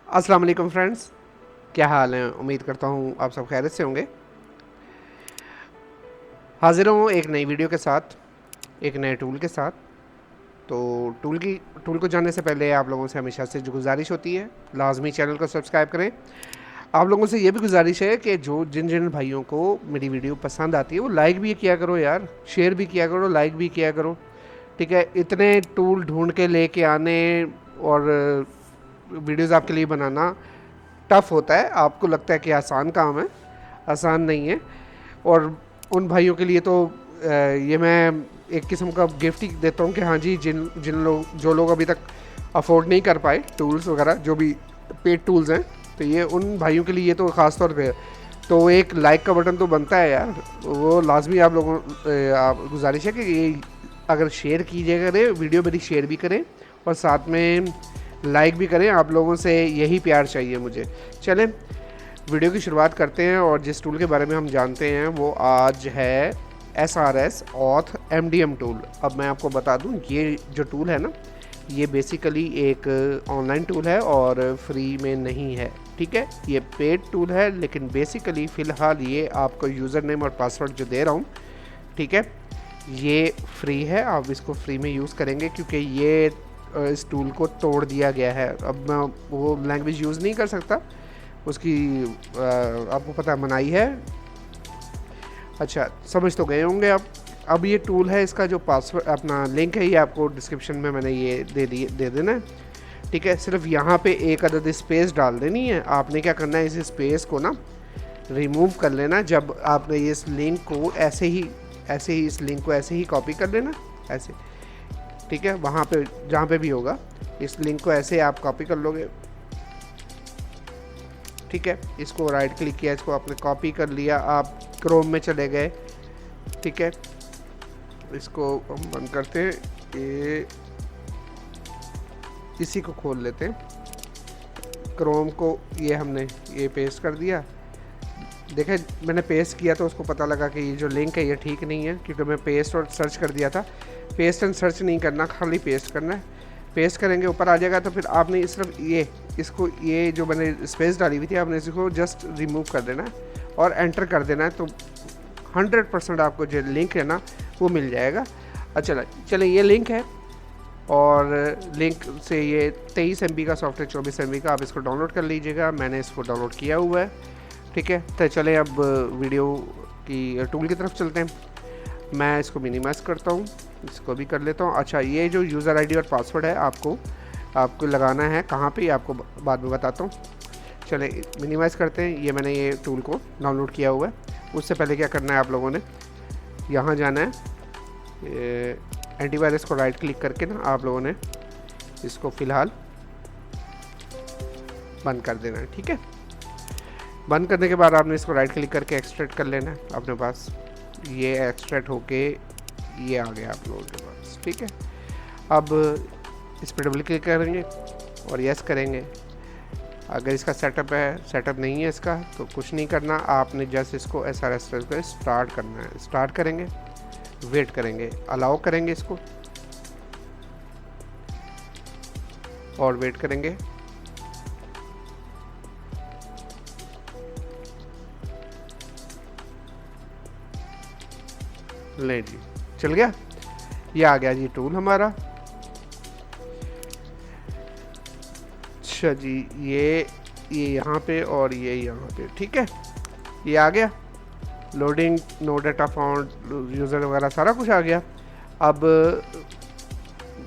अस्सलाम वालेकुम फ्रेंड्स, क्या हाल है। उम्मीद करता हूँ आप सब खैरियत से होंगे। हाजिर हूँ एक नई वीडियो के साथ, एक नए टूल के साथ। तो टूल को जानने से पहले आप लोगों से हमेशा से जो गुजारिश होती है, लाजमी चैनल को सब्सक्राइब करें। आप लोगों से ये भी गुजारिश है कि जो जिन जिन भाइयों को मेरी वीडियो पसंद आती है वो लाइक भी किया करो यार, शेयर भी किया करो, लाइक भी किया करो। ठीक है, इतने टूल ढूंढ के लेके आने और वीडियोज़ आपके लिए बनाना टफ़ होता है। आपको लगता है कि आसान काम है, आसान नहीं है। और उन भाइयों के लिए तो ये मैं एक किस्म का गिफ्ट ही देता हूँ कि हाँ जी, जिन जिन लोग जो लोग अभी तक अफोर्ड नहीं कर पाए टूल्स वगैरह, जो भी पेड टूल्स हैं, तो ये उन भाइयों के लिए ये तो ख़ास तौर पे है। तो एक लाइक का बटन तो बनता है यार, वो लाजमी आप लोगों आप गुजारिश है कि ये अगर शेयर कीजिए, करें वीडियो मेरी शेयर भी करें और साथ में लाइक भी करें। आप लोगों से यही प्यार चाहिए मुझे। चलें वीडियो की शुरुआत करते हैं। और जिस टूल के बारे में हम जानते हैं वो आज है SRS ऑथ MDM टूल। अब मैं आपको बता दूं, ये जो टूल है ना, ये बेसिकली एक ऑनलाइन टूल है और फ्री में नहीं है। ठीक है, ये पेड टूल है, लेकिन बेसिकली फ़िलहाल ये आपको यूज़र नेम और पासवर्ड जो दे रहा हूँ, ठीक है, ये फ्री है। आप इसको फ्री में यूज़ करेंगे क्योंकि ये इस टूल को तोड़ दिया गया है। अब मैं वो लैंग्वेज यूज़ नहीं कर सकता, उसकी आपको पता है मनाही है। अच्छा, समझ तो गए होंगे आप। अब ये टूल है, इसका जो पासवर्ड अपना लिंक है ये आपको डिस्क्रिप्शन में मैंने ये दे देना है। ठीक है, सिर्फ यहाँ पे एक अदद स्पेस डाल देनी है। आपने क्या करना है, इस स्पेस को ना रिमूव कर लेना। जब आपने इस लिंक को ऐसे ही इस लिंक को ऐसे ही कॉपी कर लेना, ऐसे। ठीक है, वहाँ पे जहाँ पे भी होगा इस लिंक को ऐसे आप कॉपी कर लोगे। ठीक है, इसको राइट क्लिक किया, इसको आपने कॉपी कर लिया, आप क्रोम में चले गए। ठीक है, इसको हम बंद करते हैं, ये इसी को खोल लेते हैं, क्रोम को। ये हमने ये पेस्ट कर दिया। देखें, मैंने पेस्ट किया तो उसको पता लगा कि ये जो लिंक है ये ठीक नहीं है, क्योंकि मैं पेस्ट और सर्च कर दिया था। पेस्ट एंड सर्च नहीं करना, खाली पेस्ट करना है। पेस्ट करेंगे ऊपर आ जाएगा। तो फिर आपने सिर्फ ये जो मैंने स्पेस डाली हुई थी, आपने इसको जस्ट रिमूव कर देना है और एंटर कर देना है। तो 100% आपको जो लिंक है ना वो मिल जाएगा। अच्छा चले, ये लिंक है और लिंक से ये 23 MB का सॉफ्टवेयर, 24 MB का, आप इसको डाउनलोड कर लीजिएगा। मैंने इसको डाउनलोड किया हुआ है। ठीक है, तो चले अब वीडियो की टूल की तरफ चलते हैं। मैं इसको मिनिमाइज़ करता हूँ, इसको भी कर लेता हूँ। अच्छा, ये जो यूज़र आईडी और पासवर्ड है आपको लगाना है कहाँ पे, आपको बाद में बताता हूँ। चले मिनिमाइज़ करते हैं। ये मैंने ये टूल को डाउनलोड किया हुआ है। उससे पहले क्या करना है, आप लोगों ने यहाँ जाना है, एंटीवायरस को राइट क्लिक करके ना आप लोगों ने इसको फ़िलहाल बंद कर देना है। ठीक है, बंद करने के बाद आपने इसको राइट क्लिक करके एक्सट्रैक्ट कर लेना है अपने पास। ये एक्सट्रैक्ट होके ये आ गया आप लोगों के पास। ठीक है, अब इस पर डबल क्लिक करेंगे और यस करेंगे। अगर इसका सेटअप है, सेटअप नहीं है इसका, तो कुछ नहीं करना, आपने जस्ट इसको SRS को स्टार्ट करना है। स्टार्ट करेंगे, वेट करेंगे, अलाउ करेंगे इसको और वेट करेंगे। ले जी, चल गया, ये आ गया जी टूल हमारा। अच्छा जी, ये यहाँ पे और ये यहाँ पे। ठीक है, ये आ गया। Loading, no data found, user वगैरह सारा कुछ आ गया। अब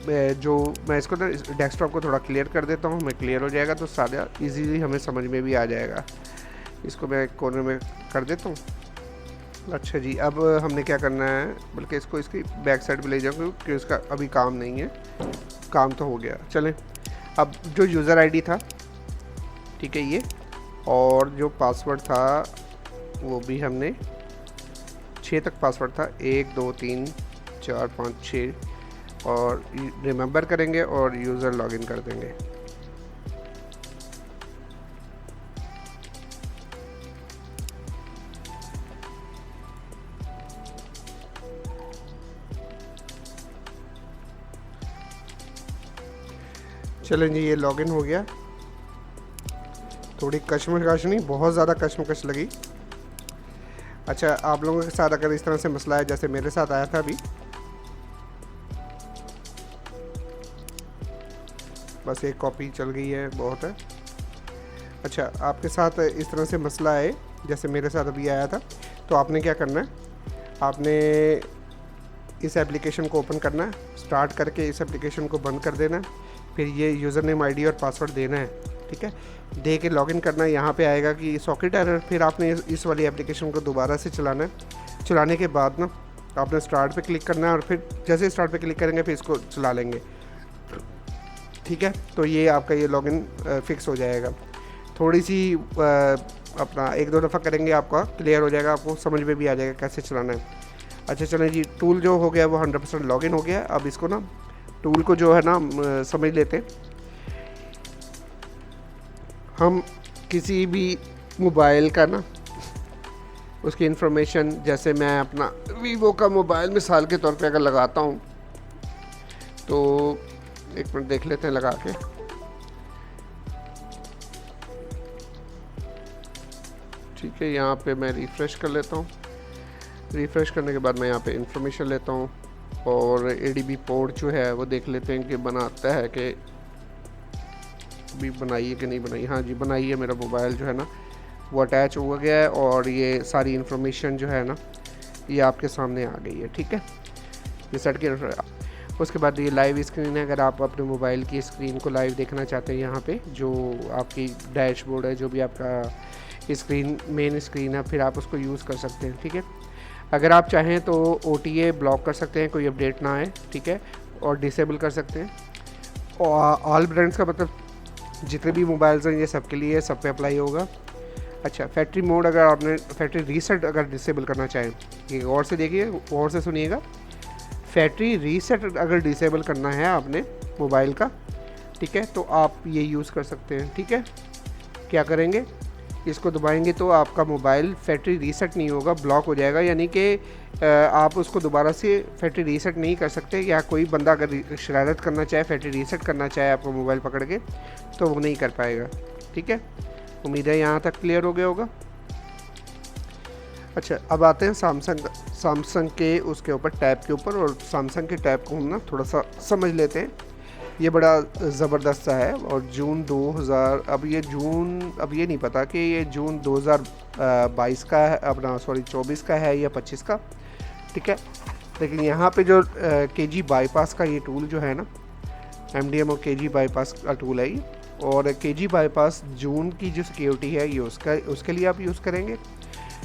मैं इसको ना डेस्कटॉप को थोड़ा क्लियर कर देता हूँ। मैं क्लियर हो जाएगा तो सारा इजीली हमें समझ में भी आ जाएगा। इसको मैं कोने में कर देता हूँ। अच्छा जी, अब हमने क्या करना है, बल्कि इसको इसकी बैक साइड पे ले जाऊँ क्योंकि इसका अभी काम नहीं है, काम तो हो गया। चलें, अब जो यूज़र आईडी था, ठीक है, ये, और जो पासवर्ड था वो भी हमने 6 तक पासवर्ड था, 1 2 3 4 5 6, और रिमेंबर करेंगे और यूज़र लॉगिन कर देंगे। चलें जी, ये लॉगिन हो गया। थोड़ी कश्मकश नहीं, बहुत ज़्यादा कश्मकश लगी। अच्छा, आप लोगों के साथ अगर इस तरह से मसला है जैसे मेरे साथ आया था अभी, बस एक कॉपी चल गई है, बहुत है। अच्छा, आपके साथ इस तरह से मसला है जैसे मेरे साथ अभी आया था, तो आपने क्या करना है, आपने इस एप्लीकेशन को ओपन करना है, स्टार्ट करके इस एप्लीकेशन को बंद कर देना है, फिर ये यूज़र नेम आई डी और पासवर्ड देना है, ठीक है। दे के लॉगिन करना है। यहाँ पे आएगा कि सॉकेट एरर, फिर आपने इस वाली एप्लीकेशन को दोबारा से चलाना है। चलाने के बाद ना आपने स्टार्ट पे क्लिक करना है, और फिर जैसे स्टार्ट पे क्लिक करेंगे फिर इसको चला लेंगे, ठीक है। तो ये आपका ये लॉगिन फिक्स हो जाएगा। थोड़ी सी अपना 1-2 दफ़ा करेंगे आपका क्लियर हो जाएगा, आपको समझ में भी आ जाएगा कैसे चलाना है। अच्छा चलें जी, टूल जो हो गया वो 100% लॉगिन हो गया। अब इसको ना टूल को जो है ना समझ लेते हैं। हम किसी भी मोबाइल का ना उसकी इन्फॉर्मेशन, जैसे मैं अपना वीवो का मोबाइल मिसाल के तौर पे अगर लगाता हूँ, तो एक मिनट देख लेते हैं लगा के। ठीक है, यहाँ पे मैं रिफ़्रेश कर लेता हूँ। रिफ़्रेश करने के बाद मैं यहाँ पे इन्फॉर्मेशन लेता हूँ, और एडीबी पोर्ट जो है वो देख लेते हैं कि बनाता है कि भी बनाई है कि नहीं बनाई। हाँ जी, बनाई है। मेरा मोबाइल जो है ना वो अटैच हो गया है, और ये सारी इन्फॉर्मेशन जो है ना ये आपके सामने आ गई है, ठीक है। ये सेट के उसके बाद ये लाइव स्क्रीन है। अगर आप अपने मोबाइल की स्क्रीन को लाइव देखना चाहते हैं, यहाँ पे जो आपकी डैशबोर्ड है, जो भी आपका स्क्रीन मेन स्क्रीन है, फिर आप उसको यूज़ कर सकते हैं, ठीक है। अगर आप चाहें तो OTA ब्लॉक कर सकते हैं, कोई अपडेट ना आए, ठीक है, और डिसेबल कर सकते हैं। और ऑल ब्रांड्स का मतलब जितने भी मोबाइल्स हैं ये सब के लिए, सब पे अप्लाई होगा। अच्छा, फैक्ट्री मोड, अगर आपने फैक्ट्री रीसेट अगर डिसेबल करना चाहें, ये गौर से देखिए, गौर से सुनिएगा। फैक्ट्री रीसेट अगर डिसेबल करना है आपने मोबाइल का, ठीक है, तो आप ये यूज़ कर सकते हैं, ठीक है। क्या करेंगे, इसको दबाएंगे तो आपका मोबाइल फैक्ट्री रीसेट नहीं होगा, ब्लॉक हो जाएगा। यानी कि आप उसको दोबारा से फैक्ट्री रीसेट नहीं कर सकते, या कोई बंदा अगर शरारत करना चाहे, फैक्ट्री रीसेट करना चाहे आपका मोबाइल पकड़ के, तो वो नहीं कर पाएगा, ठीक है। उम्मीद है यहाँ तक क्लियर हो गया होगा। अच्छा, अब आते हैं सैमसंग के उसके ऊपर टैब के ऊपर, और सैमसंग के टैब को हम ना थोड़ा सा समझ लेते हैं। ये बड़ा ज़बरदस्त सा है, और जून 2000, अब ये नहीं पता कि ये जून 2022 का है, अपना 24 का है या 25 का, ठीक है। लेकिन यहाँ पे जो KG बाईपास का ये टूल जो है ना, MDM और KG बाईपास का टूल है ये, और KG बाईपास जून की जो सिक्योरिटी है ये उसके लिए आप यूज़ करेंगे,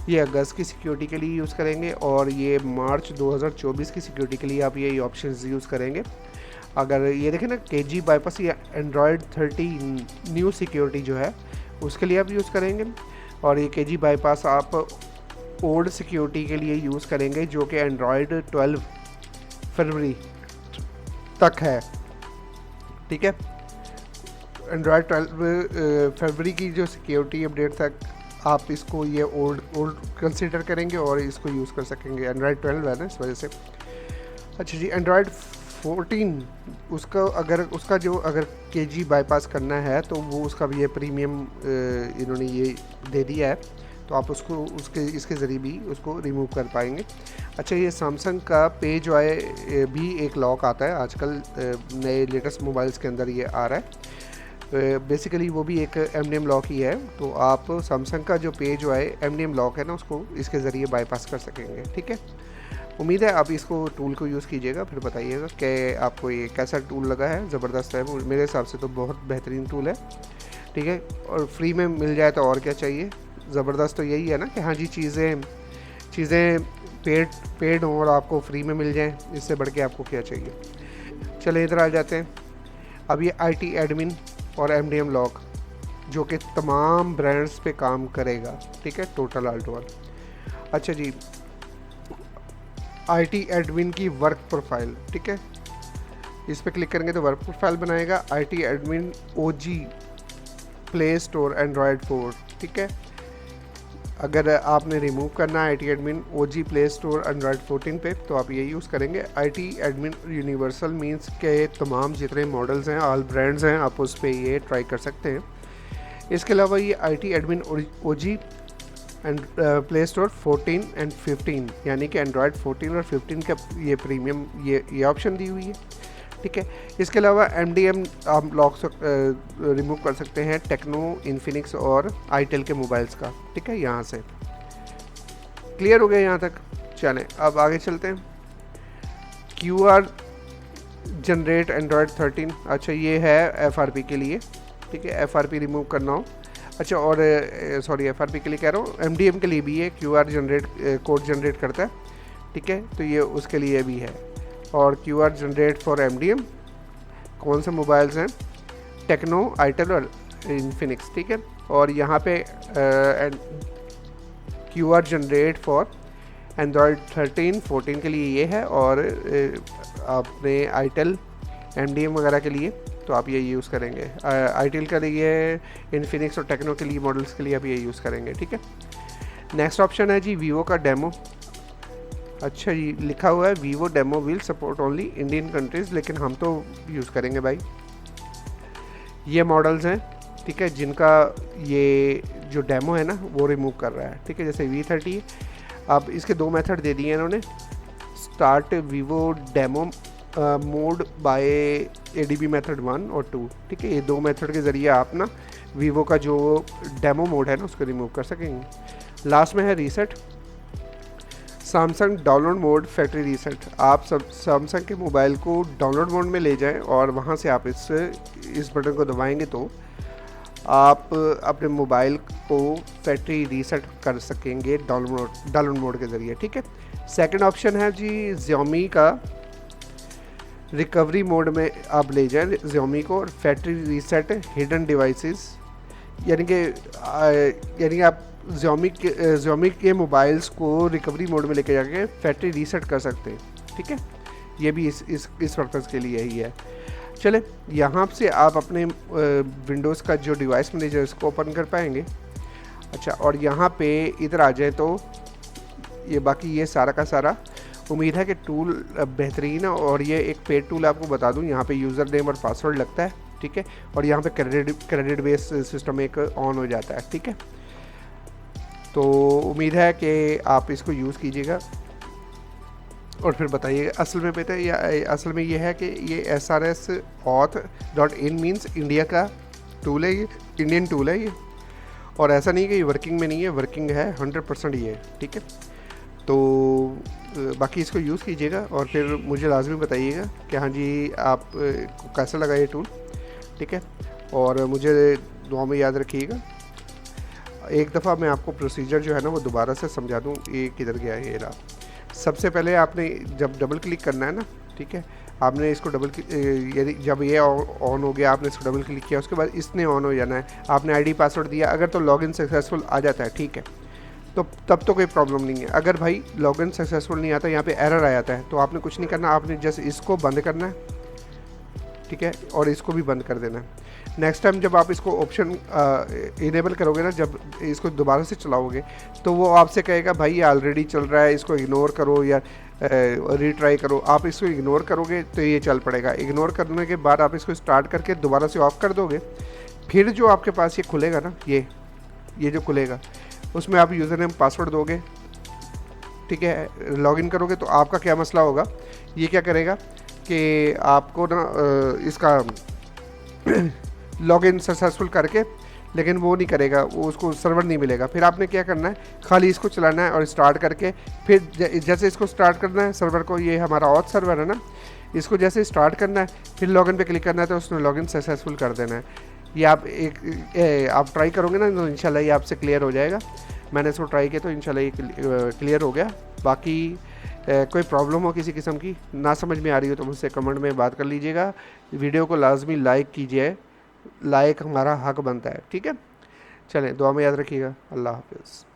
ये अगस्त की सिक्योरिटी के लिए यूज़ करेंगे, और ये मार्च 2024 की सिक्योरिटी के लिए आप ये ऑप्शंस यूज़ करेंगे। अगर ये देखें ना, KG बाईपास या एंड्रॉयड 13 न्यू सिक्योरिटी जो है उसके लिए आप यूज़ करेंगे, और ये KG बाईपास आप ओल्ड सिक्योरिटी के लिए यूज़ करेंगे, जो कि एंड्रॉयड 12 फरवरी तक है, ठीक है। एंड्रॉयड 12 फरवरी की जो सिक्योरिटी अपडेट तक आप इसको ये ओल्ड कंसिडर करेंगे और इसको यूज़ कर सकेंगे। एंड्रॉयड 12 है ना, इस वजह से। अच्छा जी, एंड्रॉयड 14 उसका जो अगर KG बाईपास करना है तो वो उसका भी ये प्रीमियम इन्होंने ये दे दिया है, तो आप उसको इसके ज़रिए भी उसको रिमूव कर पाएंगे। अच्छा, ये सैमसंग का पेज वाई भी एक लॉक आता है आजकल, नए लेटेस्ट मोबाइल्स के अंदर ये आ रहा है। बेसिकली वो भी एक MDM लॉक ही है, तो आप सैमसंग का जो पेज वाई MDM लॉक है ना, उसको इसके ज़रिए बाईपास कर सकेंगे, ठीक है। उम्मीद है आप इसको टूल को यूज़ कीजिएगा, फिर बताइएगा कि आपको ये कैसा टूल लगा है। ज़बरदस्त है, मेरे हिसाब से तो बहुत बेहतरीन टूल है, ठीक है। और फ्री में मिल जाए तो और क्या चाहिए। ज़बरदस्त तो यही है ना कि हाँ जी, चीज़ें पेड हों और आपको फ्री में मिल जाएं, इससे बढ़ के आपको क्या चाहिए। चले इधर आ जाते हैं। अब ये IT एडमिन और MDM लॉक जो कि तमाम ब्रांड्स पे काम करेगा, ठीक है, टोटल ऑल। अच्छा जी, IT एडमिन की वर्क प्रोफाइल, ठीक है, इस पर क्लिक करेंगे तो वर्क प्रोफाइल बनाएगा। IT admin OG play store Android 4, ठीक है। अगर आपने रिमूव करना है IT admin OG play store Android 14 पे, तो आप ये यूज़ करेंगे। IT एडमिन यूनिवर्सल मींस के तमाम जितने मॉडल्स हैं, ऑल ब्रांड्स हैं, आप उस पर ये ट्राई कर सकते हैं। इसके अलावा ये IT admin OG and play store 14 and 15 यानी कि एंड्रॉयड 14 और 15 का ये प्रीमियम ये ऑप्शन दी हुई है, ठीक है। इसके अलावा MDM आप लॉक रिमूव कर सकते हैं टेक्नो, इन्फिनिक्स और आईटेल के मोबाइल्स का, ठीक है। यहाँ से क्लियर हो गया यहाँ तक। चलें अब आगे चलते हैं। QR जनरेट एंड्रॉयड 13, अच्छा ये है FRP के लिए, ठीक है। FRP रिमूव करना हो, अच्छा, और सॉरी FRP के लिए कह रहा हूँ, MDM के लिए भी है QR जनरेट कोड जनरेट करता है, ठीक है, तो ये उसके लिए भी है। और QR जनरेट फॉर MDM कौन से मोबाइल्स हैं, टेक्नो, आईटेल और इन्फिनिक्स, ठीक है। और यहाँ पे QR जनरेट फॉर एंड्रॉयड 13, 14 के लिए ये है, और अपने आईटेल MDM वगैरह के लिए तो आप ये यूज़ करेंगे। आईटेल के लिए, इन्फिनिक्स और टेक्नो के लिए मॉडल्स के लिए आप ये यूज़ करेंगे, ठीक है। नेक्स्ट ऑप्शन है जी वीवो का डेमो। अच्छा जी, लिखा हुआ है Vivo demo will support only Indian countries, लेकिन हम तो यूज़ करेंगे भाई। ये मॉडल्स हैं, ठीक है, जिनका ये जो डेमो है ना वो रिमूव कर रहा है, ठीक है। जैसे V30 है, अब इसके दो मेथड दे दिए इन्होंने, start Vivo demo mode bye ADB method 1 और 2, ठीक है। ये दो मेथड के ज़रिए आप ना वीवो का जो डेमो मोड है ना उसको रिमूव कर सकेंगे। लास्ट में है reset, Samsung download mode factory reset. आप सब सैमसंग के मोबाइल को डाउनलोड मोड में ले जाएं और वहां से आप इस बटन को दबाएंगे तो आप अपने मोबाइल को फैक्ट्री रीसेट कर सकेंगे डाउनलोड मोड के ज़रिए, ठीक है। सेकंड ऑप्शन है जी Xiaomi का रिकवरी मोड में आप ले जाएं Xiaomi को, और फैक्ट्री रीसेट हिडन डिवाइसेस, यानी कि आप Xiaomi के मोबाइल्स को रिकवरी मोड में लेके जाके फैक्ट्री रीसेट कर सकते हैं, ठीक है। ये भी इस पर्पज़ के लिए ही है। चले यहाँ से आप अपने विंडोज़ का जो डिवाइस मैनेजर इसको ओपन कर पाएंगे। अच्छा, और यहाँ पे इधर आ जाए तो ये बाकी ये सारा का सारा, उम्मीद है कि टूल बेहतरीन है। और ये एक पेड टूल आपको बता दूँ, यहाँ पे यूज़र नेम और पासवर्ड लगता है, ठीक है। और यहाँ पे क्रेडिट बेस्ड सिस्टम एक ऑन हो जाता है, ठीक है। तो उम्मीद है कि आप इसको यूज़ कीजिएगा और फिर बताइएगा। असल में पता है असल में ये है कि ये SRSAuth.in मीन्स इंडिया का टूल है, ये इंडियन टूल है ये, और ऐसा नहीं कि ये वर्किंग में नहीं है, वर्किंग है 100% ये, ठीक है। तो बाकी इसको यूज़ कीजिएगा और फिर मुझे लाजमी बताइएगा कि हाँ जी आप को कैसा लगा ये टूल, ठीक है। और मुझे दुआ में याद रखिएगा। एक दफ़ा मैं आपको प्रोसीजर जो है ना वो दोबारा से समझा दूँ, ये किधर गया है ये रहा। सबसे पहले आपने जब डबल क्लिक करना है ना, ठीक है, आपने इसको यदि जब ये ऑन हो गया आपने इसको डबल क्लिक किया, उसके बाद इसने ऑन हो जाना है। आपने ID पासवर्ड दिया, अगर तो लॉगिन सक्सेसफुल आ जाता है, ठीक है, तो तब तो कोई प्रॉब्लम नहीं है। अगर भाई लॉगिन सक्सेसफुल नहीं आता, यहाँ पे एरर आ जाता है, तो आपने कुछ नहीं करना, आपने जस्ट इसको बंद करना है, ठीक है, और इसको भी बंद कर देना है। नेक्स्ट टाइम जब आप इसको ऑप्शन इनेबल करोगे ना, जब इसको दोबारा से चलाओगे तो वो आपसे कहेगा भाई ये ऑलरेडी चल रहा है, इसको इग्नोर करो या रीट्राई करो। आप इसको इग्नोर करोगे तो ये चल पड़ेगा। इग्नोर करने के बाद आप इसको स्टार्ट करके दोबारा से ऑफ कर दोगे, फिर जो आपके पास ये खुलेगा ना, ये जो खुलेगा उसमें आप यूज़र नेम पासवर्ड दोगे, ठीक है, लॉगिन करोगे। तो आपका क्या मसला होगा, ये क्या करेगा कि आपको ना इसका लॉगिन सक्सेसफुल करके, लेकिन वो नहीं करेगा, वो उसको सर्वर नहीं मिलेगा। फिर आपने क्या करना है, खाली इसको चलाना है और स्टार्ट करके फिर जैसे इसको स्टार्ट करना है सर्वर को, ये हमारा ऑथ सर्वर है ना, इसको जैसे स्टार्ट करना है फिर लॉगिन पे क्लिक करना है तो उसने लॉगिन सक्सेसफुल कर देना है। ये आप ट्राई करोगे ना तो इंशाल्लाह ये आपसे क्लियर हो जाएगा। मैंने इसको ट्राई किया तो इंशाल्लाह ये क्लियर हो गया। बाकी कोई प्रॉब्लम हो किसी किस्म की ना समझ में आ रही हो तो मुझसे कमेंट में बात कर लीजिएगा। वीडियो को लाजमी लाइक कीजिए, लाइक हमारा हक बनता है, ठीक है। चलें, दुआ में याद रखिएगा। अल्लाह हाफ़िज़।